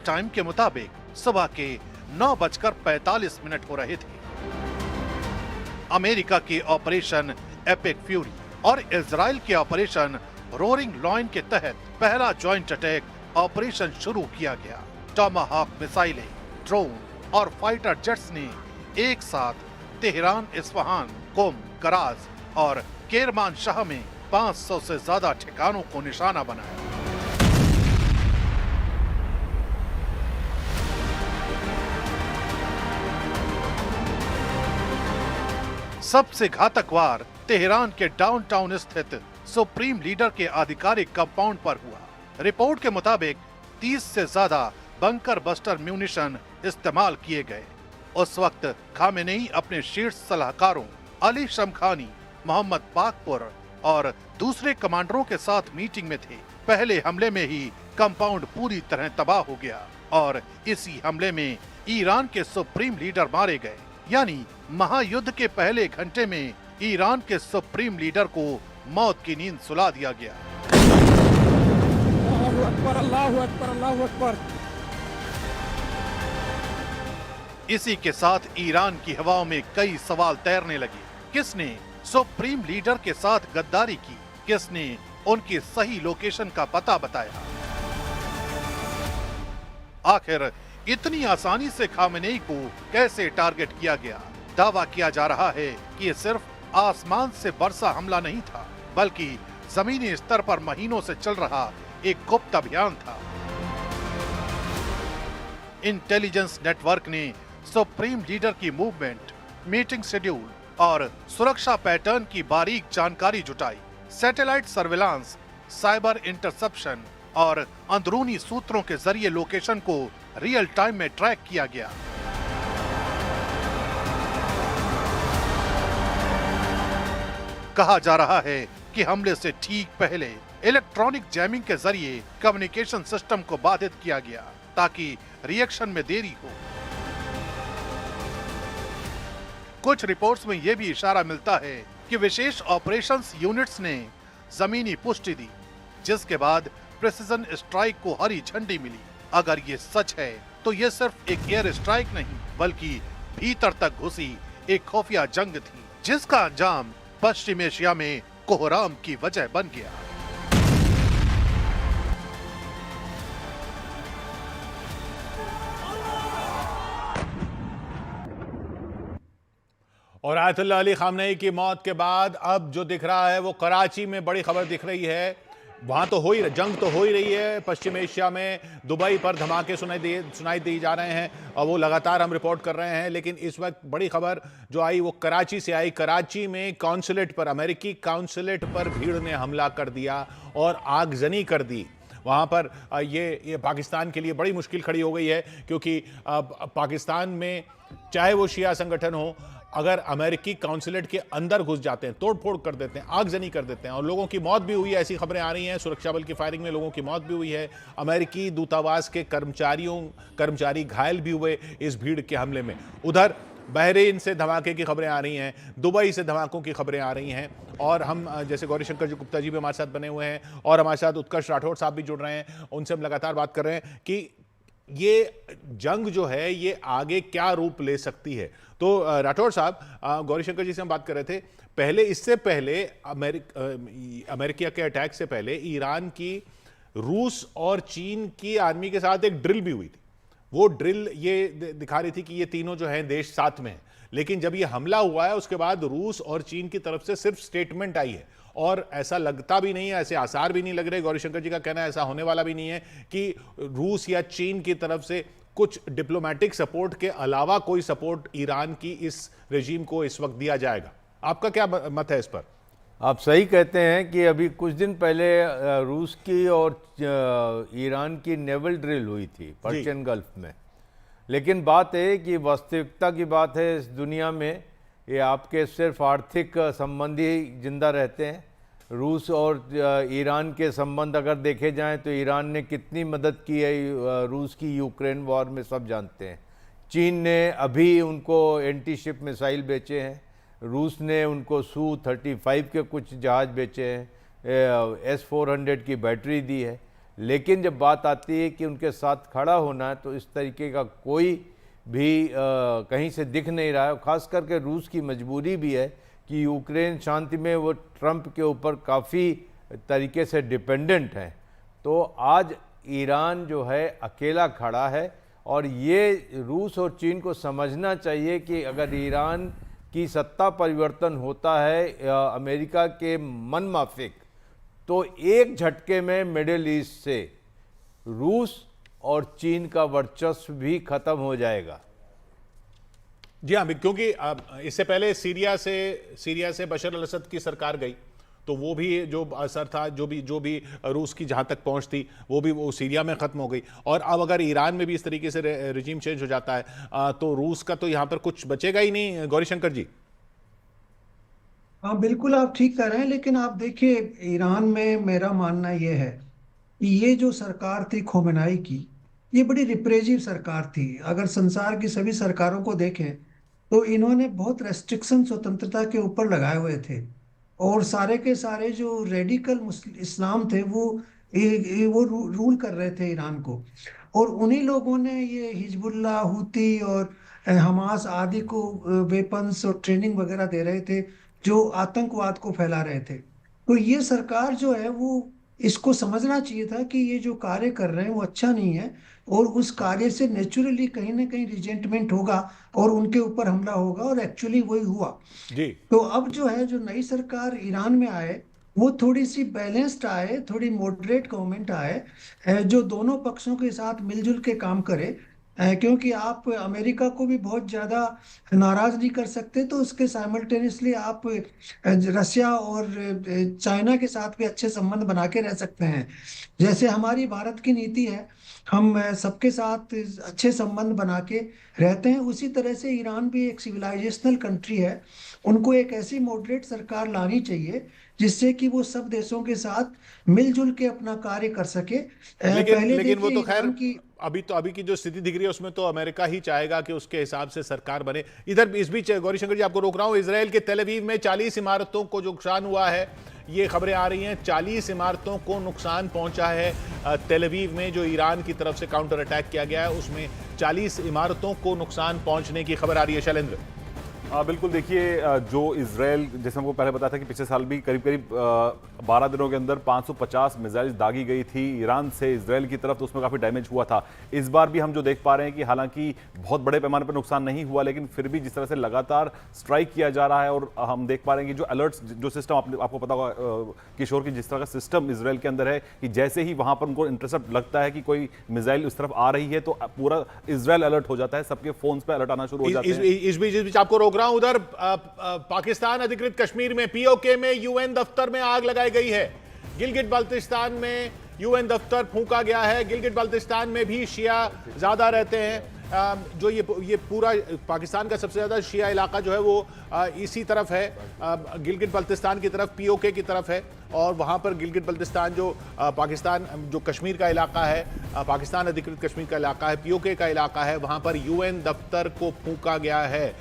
Time के मुताबिक सुबह के 9:45 हो रहे थे। अमेरिका के ऑपरेशन एपिक फ्यूरी और इजराइल के ऑपरेशन रोरिंग लॉयन के तहत पहला जॉइंट अटैक ऑपरेशन शुरू किया गया। टॉमाहॉक मिसाइलें, ड्रोन और फाइटर जेट्स ने एक साथ तेहरान, इस्फहान, कुम, कराज और केरमानशाह में 500 से ज्यादा ठिकानों को निशाना बनाया। सबसे घातक वार तेहरान के डाउनटाउन स्थित सुप्रीम लीडर के आधिकारिक कंपाउंड पर हुआ। रिपोर्ट के मुताबिक 30 से ज्यादा बंकर बस्टर म्यूनिशन इस्तेमाल किए गए। उस वक्त खामेनेई अपने शीर्ष सलाहकारों अली शमखानी, मोहम्मद पाकपुर और दूसरे कमांडरों के साथ मीटिंग में थे। पहले हमले में ही कंपाउंड पूरी तरह तबाह हो गया और इसी हमले में ईरान के सुप्रीम लीडर मारे गए। यानी महायुद्ध के पहले घंटे में ईरान के सुप्रीम लीडर को मौत की नींद सुला दिया गया। अल्लाहु अकबर, अल्लाहु अकबर, अल्लाहु अकबर। इसी के साथ ईरान की हवाओं में कई सवाल तैरने लगे। किसने सुप्रीम लीडर के साथ गद्दारी की? किसने उनकी सही लोकेशन का पता बताया? आखिर इतनी आसानी से खामेनेई को कैसे टारगेट किया गया? दावा किया जा रहा है कि ये सिर्फ आसमान से बरसा हमला नहीं था, बल्कि जमीनी स्तर पर महीनों से चल रहा एक गुप्त अभियान था। इंटेलिजेंस नेटवर्क ने सुप्रीम लीडर की मूवमेंट, मीटिंग शेड्यूल और सुरक्षा पैटर्न की बारीक जानकारी जुटाई। सैटेलाइट सर्विलांस, साइबर इंटरसेप्शन और अंदरूनी सूत्रों के जरिए लोकेशन को रियल टाइम में ट्रैक किया गया। कहा जा रहा है कि हमले से ठीक पहले इलेक्ट्रॉनिक जैमिंग के जरिए कम्युनिकेशन सिस्टम को बाधित किया गया ताकि रिएक्शन में देरी हो। कुछ रिपोर्ट्स में यह भी इशारा मिलता है कि विशेष ऑपरेशंस यूनिट्स ने जमीनी पुष्टि दी, जिसके बाद प्रिसिजन स्ट्राइक को हरी झंडी मिली। अगर ये सच है तो ये सिर्फ एक एयर स्ट्राइक नहीं, बल्कि भीतर तक घुसी एक खुफिया जंग थी, जिसका अंजाम पश्चिम एशिया में कोहराम की वजह बन गया। और आयतुल्लाह अली खामनेई की मौत के बाद अब जो दिख रहा है वो कराची में बड़ी खबर दिख रही है। वहां तो जंग तो हो ही रही है। पश्चिम एशिया में दुबई पर धमाके सुनाई दी जा रहे हैं और वो लगातार हम रिपोर्ट कर रहे हैं। लेकिन इस वक्त बड़ी खबर जो आई वो कराची से आई। कराची में कॉन्सुलेट पर, अमेरिकी कॉन्सुलेट पर भीड़ ने हमला कर दिया और आगजनी कर दी। वहाँ पर ये पाकिस्तान के लिए बड़ी मुश्किल खड़ी हो गई है, क्योंकि पाकिस्तान में चाहे वो शिया संगठन हो, अगर अमेरिकी काउंसलेट के अंदर घुस जाते हैं, तोड़फोड़ कर देते हैं, आगजनी कर देते हैं और लोगों की मौत भी हुई है, ऐसी खबरें आ रही हैं। सुरक्षा बल की फायरिंग में लोगों की मौत भी हुई है। अमेरिकी दूतावास के कर्मचारी घायल भी हुए इस भीड़ के हमले में। उधर बहरीन से धमाके की खबरें आ रही हैं, दुबई से धमाकों की खबरें आ रही हैं। और हम जैसे गौरीशंकर जी गुप्ता जी भी हमारे साथ बने हुए हैं और हमारे साथ उत्कर्ष राठौड़ साहब भी जुड़ रहे हैं, उनसे हम लगातार बात कर रहे हैं कि ये जंग जो है ये आगे क्या रूप ले सकती है। तो राठौड़ साहब, गौरीशंकर जी से हम बात कर रहे थे, पहले इससे पहले अमेरिका के अटैक से पहले ईरान की रूस और चीन की आर्मी के साथ एक ड्रिल भी हुई थी। वो ड्रिल ये दिखा रही थी कि ये तीनों जो हैं देश साथ में हैं। लेकिन जब ये हमला हुआ है उसके बाद रूस और चीन की तरफ से सिर्फ स्टेटमेंट आई है और ऐसा लगता भी नहीं है, ऐसे आसार भी नहीं लग रहे, गौरीशंकर जी का कहना है ऐसा होने वाला भी नहीं है कि रूस या चीन की तरफ से कुछ डिप्लोमेटिक सपोर्ट के अलावा कोई सपोर्ट ईरान की इस रेजीम को इस वक्त दिया जाएगा। आपका क्या मत है इस पर? आप सही कहते हैं कि अभी कुछ दिन पहले रूस की और ईरान की नेवल ड्रिल हुई थी पर्शियन गल्फ में। लेकिन बात है कि वास्तविकता की बात है, इस दुनिया में ये आपके सिर्फ आर्थिक संबंध ही जिंदा रहते हैं। रूस और ईरान के संबंध अगर देखे जाएं तो ईरान ने कितनी मदद की है रूस की यूक्रेन वॉर में, सब जानते हैं। चीन ने अभी उनको एंटी शिप मिसाइल बेचे हैं, रूस ने उनको Su-35 के कुछ जहाज़ बेचे हैं, S-400 की बैटरी दी है। लेकिन जब बात आती है कि उनके साथ खड़ा होना है तो इस तरीके का कोई भी कहीं से दिख नहीं रहा है। खास करके रूस की मजबूरी भी है कि यूक्रेन शांति में वो ट्रंप के ऊपर काफ़ी तरीके से डिपेंडेंट है। तो आज ईरान जो है अकेला खड़ा है और ये रूस और चीन को समझना चाहिए कि अगर ईरान की सत्ता परिवर्तन होता है अमेरिका के मन माफिक, तो एक झटके में मिडिल ईस्ट से रूस और चीन का वर्चस्व भी खत्म हो जाएगा। जी हाँ, क्योंकि इससे पहले सीरिया से बशर अल असद की सरकार गई, तो वो भी जो असर था, जो भी रूस की जहां तक पहुंच थी, वो सीरिया में खत्म हो गई। और अब अगर ईरान में भी इस तरीके से रिजीम चेंज हो जाता है तो रूस का तो यहां पर कुछ बचेगा ही नहीं। गौरीशंकर जी। हाँ बिल्कुल, आप ठीक कह रहे हैं, लेकिन आप देखिए ईरान में मेरा मानना ये है कि ये जो सरकार थी खोमेनाई की, ये बड़ी रिप्रेसिव सरकार थी। अगर संसार की सभी सरकारों को देखें तो इन्होंने बहुत रेस्ट्रिक्शन स्वतंत्रता के ऊपर लगाए हुए थे, और सारे के सारे जो रेडिकल इस्लाम थे वो रूल कर रहे थे ईरान को। और उन्हीं लोगों ने ये हिजबुल्लाह, हूती और हमास आदि को वेपन्स और ट्रेनिंग वगैरह दे रहे थे, जो आतंकवाद को फैला रहे थे। तो ये सरकार जो है वो इसको समझना चाहिए था कि ये जो कार्य कर रहे हैं वो अच्छा नहीं है, और उस कार्य से नेचुरली कहीं ना कहीं रिजेंटमेंट होगा और उनके ऊपर हमला होगा, और एक्चुअली वही हुआ। जी। तो अब जो है, जो नई सरकार ईरान में आए वो थोड़ी सी बैलेंस्ड आए, थोड़ी मॉडरेट गवर्नमेंट आए, जो दोनों पक्षों के साथ मिलजुल के काम करे। क्योंकि आप अमेरिका को भी बहुत ज़्यादा नाराज नहीं कर सकते, तो उसके साइमल्टेनियसली आप रसिया और चाइना के साथ भी अच्छे संबंध बना के रह सकते हैं। जैसे हमारी भारत की नीति है, हम सबके साथ अच्छे संबंध बना के रहते हैं, उसी तरह से ईरान भी एक सिविलाइजेशनल कंट्री है। उनको एक ऐसी मॉडरेट सरकार लानी चाहिए जिससे कि वो सब देशों के साथ मिलजुल के अपना कार्य कर सके। लेकिन वो तो खैर अभी की जो स्थिति दिख रही है उसमें तो अमेरिका ही चाहेगा कि उसके हिसाब से सरकार बने। इधर इस बीच गौरीशंकर जी, आपको रोक रहा हूं, इजराइल के तेल अवीव में 40 इमारतों को जो नुकसान हुआ है, ये खबरें आ रही हैं 40 इमारतों को नुकसान पहुंचा है तेल अवीव में, जो ईरान की तरफ से काउंटर अटैक किया गया है उसमें 40 इमारतों को नुकसान पहुंचने की खबर आ रही है। शैलेंद्र। बिल्कुल, देखिए जो इजराइल, जैसे हमको पहले बताया था कि पिछले साल भी करीब 12 दिनों के अंदर 550 मिसाइल दागी गई थी ईरान से इजराइल की तरफ, तो उसमें काफ़ी डैमेज हुआ था। इस बार भी हम जो देख पा रहे हैं कि हालांकि बहुत बड़े पैमाने पर नुकसान नहीं हुआ, लेकिन फिर भी जिस तरह से लगातार स्ट्राइक किया जा रहा है, और हम देख पा रहे हैं कि जो अलर्ट्स, जो सिस्टम आपको पता होगा किशोर की, जिस तरह का सिस्टम इजराइल के अंदर है कि जैसे ही वहां पर उनको इंटरसेप्ट लगता है कि कोई मिसाइल उस तरफ आ रही है तो पूरा इजराइल अलर्ट हो जाता है, सबके फोन पर अलर्ट आना शुरू हो जाते हैं। इस बीच आपको रोक रहा हूं, उधर पाकिस्तान अधिकृत कश्मीर में पीओके में यूएन दफ्तर में आग लगाई गई है। गिलगिट बाल्टिस्तान में यूएन दफ्तर फूंका गया है। गिलगिट बाल्टिस्तान में भी शिया ज्यादा रहते हैं। जो ये पूरा पाकिस्तान का सबसे ज्यादा शिया इलाका जो है वो इसी तरफ है, गिलगिट बाल्टिस्तान की तरफ, पीओके की तरफ है। और वहां पर गिलगिट बाल्टिस्तान जो पाकिस्तान, जो कश्मीर का इलाका है, पाकिस्तान अधिकृत कश्मीर का इलाका है, पीओके का इलाका है, वहां पर यूएन दफ्तर को फूंका गया है।